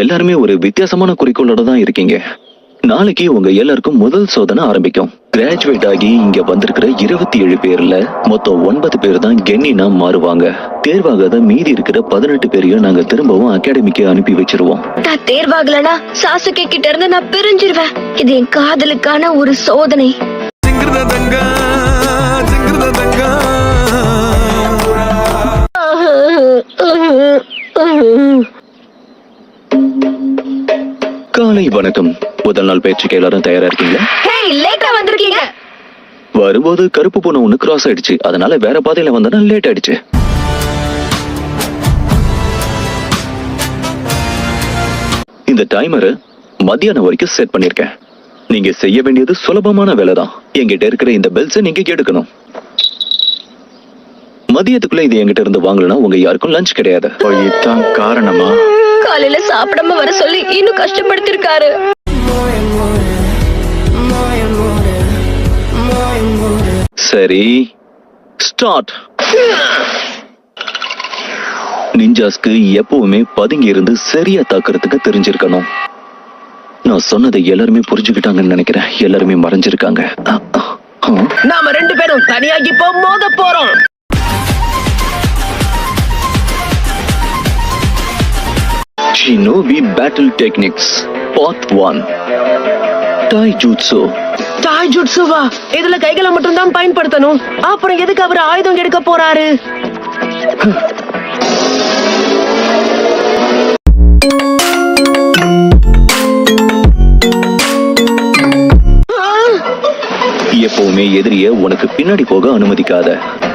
எல்லாருமே ஒரு வித்தியாசமான குறிக்கோளோட தான் இருக்கீங்க. நாளைக்கு உங்க எல்லாருக்கும் முதல் சோதனை ஆரம்பிக்கும். கிராஜுவேட் ஆகி இங்க வந்திருக்கிற 27 பேர்ல மொத்தம் 9 பேர் தான் கென்னினா மாறுவாங்க. தேர்வாகாத மீதி இருக்கிற 18 பேரையும் நாங்க திரும்பவும் அகாடமிக்கு அனுப்பி வச்சிருவோம். நான் தேர்வாகலனா சாசுகே கிட்ட இருந்து நான் பிரிஞ்சிருவேன். இது என் காதலுக்கான ஒரு சோதனை. காலை வணக்கம். முதல் நாள் பயிற்சிக்கு எல்லாரும் தயாரா இருக்கீங்களா? வரும்போது கருப்பு பூனை ஒண்ணு கிராஸ் ஆயிடுச்சு, அதனால வேற பாதையில வந்தா லேட் ஆயிடுச்சு. இந்த டைமரை மத்தியானம் வரைக்கும் செட் பண்ணிருக்கேன். நீங்க செய்ய வேண்டியது சுலபமான வேலை தான். எங்கிட்ட இருக்கிற இந்த பெல்ஸை நீங்க எடுக்கணும். மதியத்துக்குள்ள இது எங்கிட்ட இருந்து வாங்கலன்னா உங்க யாருக்கும் லஞ்ச் கிடையாது. இதுதான் காரணமா காலையில சாப்பிடாம வர சொல்லி இன்னும் கஷ்டப்படுத்திருக்காரு. சரி, ஸ்டார்ட். நிஞ்சாஸ்க்கு எப்பவுமே பதுங்கி இருந்து சரியா தாக்குறதுக்கு தெரிஞ்சிருக்கணும். நான் சொன்னதை எல்லாருமே புரிஞ்சுக்கிட்டாங்கன்னு நினைக்கிறேன். எல்லாருமே மறைஞ்சிருக்காங்க. நாம 2 பேரும் தனியாகி மோத போறோம். Shinobi Battle Techniques Part 1 Taijutsu. டாய்ஜுட்சுவா? இதுல கைகளை மட்டும் தான் பயன்படுத்தணும். அப்புறம் எதுக்கு அவர் ஆயுதம் எடுக்க போறாரு? எப்பவுமே எதிரிய உனக்கு பின்னாடி போக அனுமதிக்காத.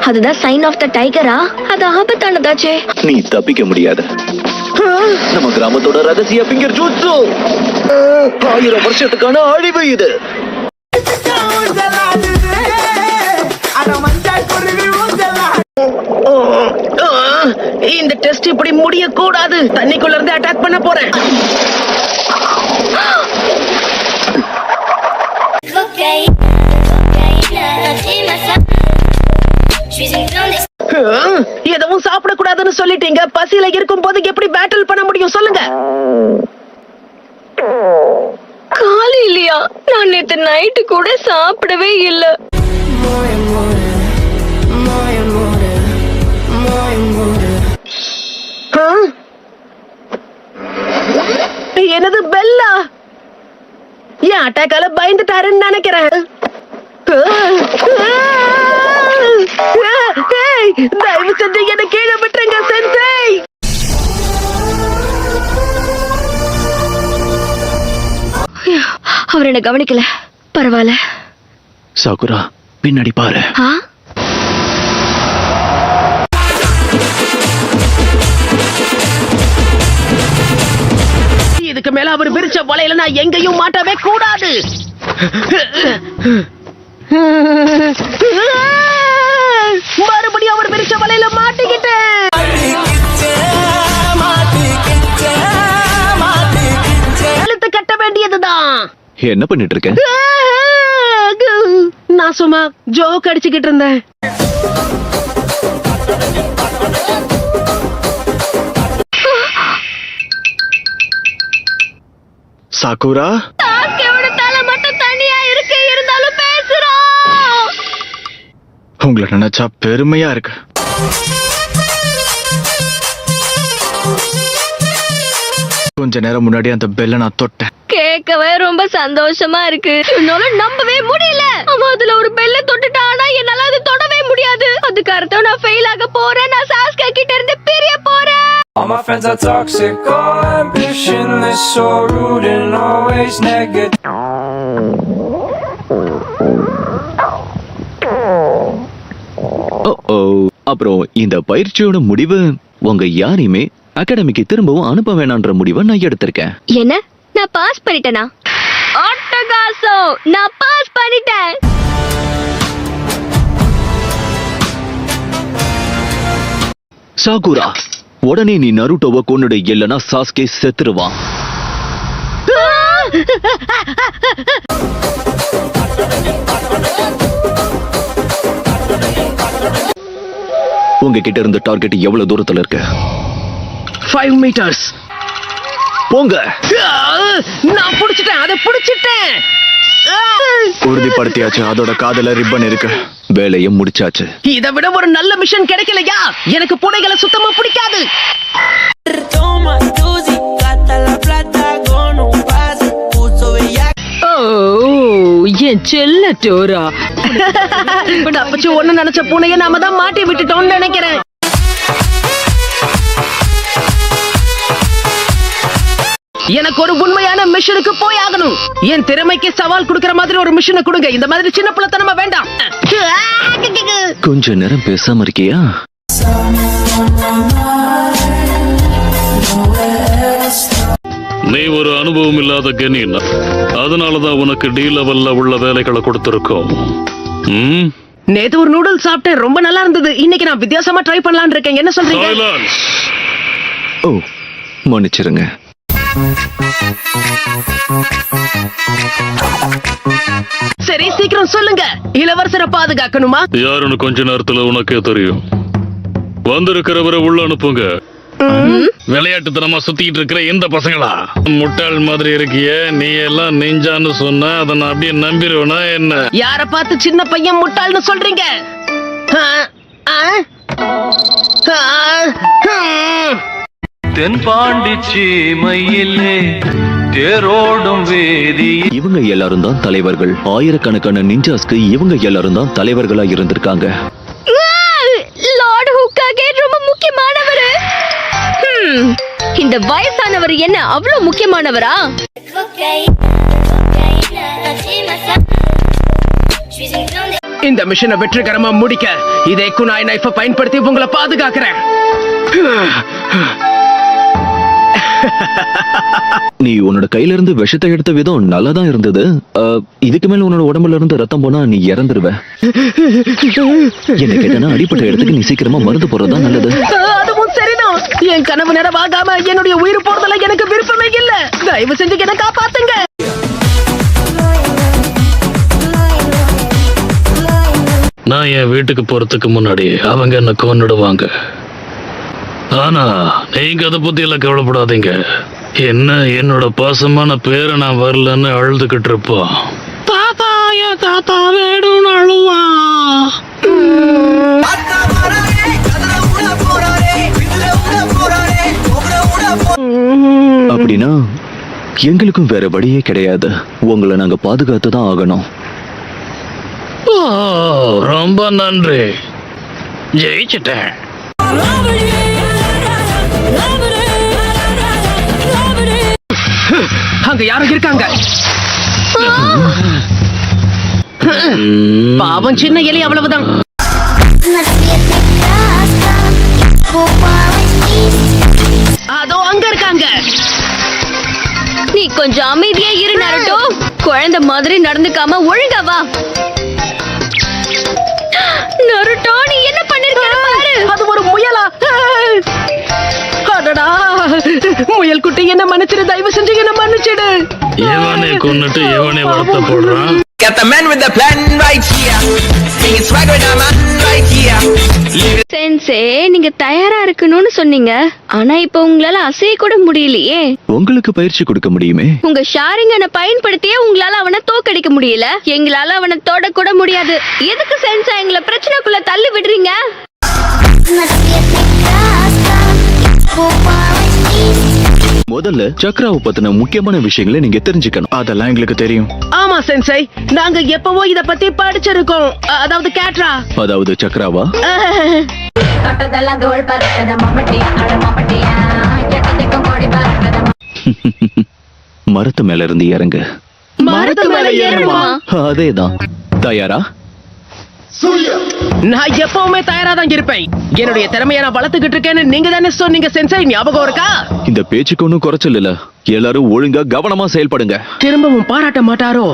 அதுதான் சைன் ஆஃப் த டைகரா? அது ஆபத்தானதாச்சே. நீ தப்பிக்க முடியாது. நம்ம கிராமத்தோட ரகசிய பிங்கர் ஜூட்சு. 1000 வருஷத்துக்கான அழிவு இது. இந்த டெஸ்ட் இப்படி முடிய கூடாது. தண்ணிக்குள்ள இருந்து அட்டாக் பண்ண போறேன். எதுவும் சாப்பிட கூடாதுன்னு சொல்லிட்டீங்க. பசியில இருக்கும் போது எப்படி பேட்டில் பண்ண முடியும் சொல்லுங்க? காலி இல்லையா? நான் நேத்து நைட்டு கூட சாப்பிடவே இல்ல. எனது பெல்லா என் அட்டாக்கால பயந்துட்டாருன்னு நினைக்கிறேன். தயவு செஞ்சு என்ன கீழே விட்டுருங்க சென்சை. அவர் என்ன கவனிக்கல. பரவாயில்ல. சாகுரா, பின்னாடி பாரு. இதுக்கு மேல அவர் விரிச்ச வலையில நான் எங்கேயும் மாட்டவே கூடாது. மறுபடியும் அவர் விரிச்ச வலையில மாட்டிக்கிட்டேன். கழுத்து கட்ட வேண்டியதுதான். என்ன பண்ணிட்டு இருக்க? நான் சும்மா ஜோக் அடிச்சுக்கிட்டு இருந்தேன். சாகுரா, உங்களை நினைச்சா பெருமையா இருக்கு. கொஞ்ச நேரம் முன்னாடி அந்த பெல்ல நான் தொட்டேன். கேட்கவே ரொம்ப சந்தோஷமா இருக்கு. என்னால நம்பவே முடியல. அவன் அதுல ஒரு பெல்ல தொட்டுட்டானா என்னால அது தொடவே முடியாது. அதுக்கு அர்த்தம் நான் ஃபெயில் ஆக போறேன். நான் சாஸ்கா கிட்ட இருந்து பிரிய போறேன். All my friends are toxic, all ambitionless, so rude and always negative. அப்புறம் இந்த பயிற்சியோட முடிவு உங்க யாரையுமே அகாடமிக்கு திரும்பவும் அனுப்ப வேணான்ற முடிவை நான் எடுத்திருக்கேன். என்ன? நான் பாஸ் பண்ணிட்டேனா? அட்டகாசம், நான் பாஸ் பண்ணிட்டேன். சாகுரா, உடனே நீ நருட்டோவை கொன்னுடு, இல்லனா சாஸ்கே செத்துருவான். உங்ககிட்ட இருந்த டார்கெட் எவ்வளவு தூரத்துல இருக்கு? 5 meters. போங்க. நான் புடிச்சிட்டேன், அதை புடிச்சிட்டேன். உறுதிப்படுத்தியாச்சு, அதோட காதுல ரிப்பன் இருக்கு. வேலையை முடிச்சாச்சு. இதை விட ஒரு நல்ல மிஷன் கிடைக்கலையா? எனக்கு பூனைகளை சுத்தமா பிடிக்காது. Toma Tusi, gata la plata con un pase, puso bellaca. என் செல்ல டோரா. தப்பிச்சு ஒண்ணு நினைச்ச பூனைய நாம தான் மாட்டி விட்டுட்டோம்னு நினைக்கிறேன். எனக்கு ஒரு உண்மையான மிஷனுக்கு போய் ஆகணும். என் திறமைக்கு சவால் கொடுக்கிற மாதிரி ஒரு மிஷனை கொடுங்க. இந்த மாதிரி சின்ன புள்ளத்தனமா வேண்டாம். கொஞ்ச நேரம் பேசாம இருக்கியா? நீ ஒரு அனுபவம் இல்லாத கெனின், அதனாலதான் உனக்கு டி லெவல்ல உள்ள வேலைகளை கொடுத்திருக்கோம். நேத்து ஒரு நூடுல்ஸ் சாப்பிட்டேன், ரொம்ப நல்லா இருந்தது. இன்னைக்கு நான் வித்தியாசமா ட்ரை பண்ணலாம்னு இருக்கேன். என்ன சொல்றீங்க? சைலன்ஸ். ஓ, மன்னிச்சிருங்க. சரி, சீக்கிரம் சொல்லுங்க. இளவரசரை பாதுகாக்கணுமா? யாருன்னு கொஞ்ச நேரத்துல உனக்கே தெரியும். வந்திருக்கிறவரை உள்ள அனுப்புங்க. விளையாட்டுத்தனமா சுத்திட்டு இருக்கிற இந்த பசங்களா? முட்டாள் மாதிரி இருக்கிய நீ எல்லாம் நெஞ்சான்னு சொன்ன அதை நான் அப்படியே நம்பிடுவேனா என்ன? யார பார்த்து சின்ன பையன் முட்டாள்னு சொல்றீங்க? தென்பாண்டி சீமையிலே தேரோடும் வேதி. இவங்க எல்லாரும் தான் தலைவர்கள். ஆயிரக்கணக்கான நிஞ்சாஸ்க்கு இவங்க எல்லாரும் தான் தலைவர்களா இருந்திருக்காங்க. லார்ட் ஹுக்காகே ரொம்ப முக்கியமானவர். இந்த வயசானவர் என்ன அவ்வளவு முக்கியமானவரா? இந்த மிஷனை வெற்றிகரமா முடிக்க இதே குனாய் நைஃபை பயன்படுத்தி உங்களை பாதுகாக்கிறேன். நீ உன்னோட கையில இருந்து விஷத்தை எடுத்த விதம் நல்லாதான் இருந்தது. இதுக்கு மேல உன்னோட உடம்புல இருந்து ரத்தம் போனா நீ இறந்துருவ. என்ன கேட்டனா அடிப்பட்ட இடத்துக்கு நீ சீக்கிரமா மருந்து போறதா நல்லது. அதுவும் சரிதான். என் கனவு நிறைவாகாம என்னுடைய உயிர் போறதுல எனக்கு விருப்பமே இல்ல. தயவு செஞ்சு என்ன காப்பாத்துங்க. நான் என் வீட்டுக்கு போறதுக்கு முன்னாடி அவங்க என்ன கொன்னுடுவாங்க. ஆனா நீங்க அதை பத்தி எல்லாம் கவலைப்படாதீங்க. என்ன என்னோட பாசமான பேரை நான் வரலன்னு அழுதுகிட்டு இருப்போம். தாத்தா, என் தாத்தா வேணும்னு அழுவா. அப்படின்னா எங்களுக்கும் வேற வழியே கிடையாது. உங்களை நாங்க பாதுகாத்து தான் ஆகணும். ஓ, ரொம்ப நன்றி. ஜெயிச்சிட்டேன். அங்க யாரும் இருக்காங்க. பாவம் சின்ன எலி, அவ்வளவுதான். அதோ அங்க இருக்காங்க. நீ கொஞ்சம் அமைதியா இரு நருட்டோ. குழந்தை மாதிரி நடந்துக்காம ஒழுங்கா வா. நருட்டோ, நீ என்ன பண்ணிருக்க பாரு. அது ஒரு முயலா? அடடா, முயல் குட்டி, என்ன மன்னிச்சிடு, தயவு செஞ்சு என்ன மன்னிச்சிடு. இவனை கொன்னுட்டு இவனை வருத்த போடுறான். Got the man with the plan right here. Singing swag with the man right here. Sensei, நீங்க தயாரா இருக்கணும்னு சொன்னீங்க. ஆனா இப்ப உங்களால அசைய கூட முடியலையே. உங்களுக்கு பயிற்சி கொடுக்க முடியுமே. உங்க ஷாரிங்கனை பயன்படுத்தியே உங்களால அவனை தோக்கடிக்க முடியல. எங்களால அவனை தொட கூட முடியாது. எதுக்கு சென்சா எங்களை பிரச்சனைக்குள்ள தள்ளி விடுறீங்க? முதல்ல சக்ராவை பத்தின முக்கியமான விஷயங்களை நீங்க தெரிஞ்சுக்கணும். அதெல்லாம் எங்களுக்கு தெரியும். ஆமா சென்சை, நாங்க எப்பவோ இத பத்தி படிச்சிருக்கோம். அதாவது கேட்ரா, அதாவது சக்ராவா? மரத்து மேல இருந்து இறங்கு. மரத்து மேல ஏறுமா? அதேதான். தயாரா? நான் எப்பவுமே தயாரா தான் இருப்பேன். என்னுடைய திறமையை நான் வளர்த்துக்கிட்டு இருக்கேன்னு நீங்க தானே சொன்னீங்க சென்சை, ஞாபகம் இருக்கா? இந்த பேச்சுக்கு ஒன்னும் குறைச்சல் இல்ல. எல்லாரும் ஒழுங்கா கவனமா செயல்படுங்க. திரும்பவும் பாராட்ட மாட்டாரோ?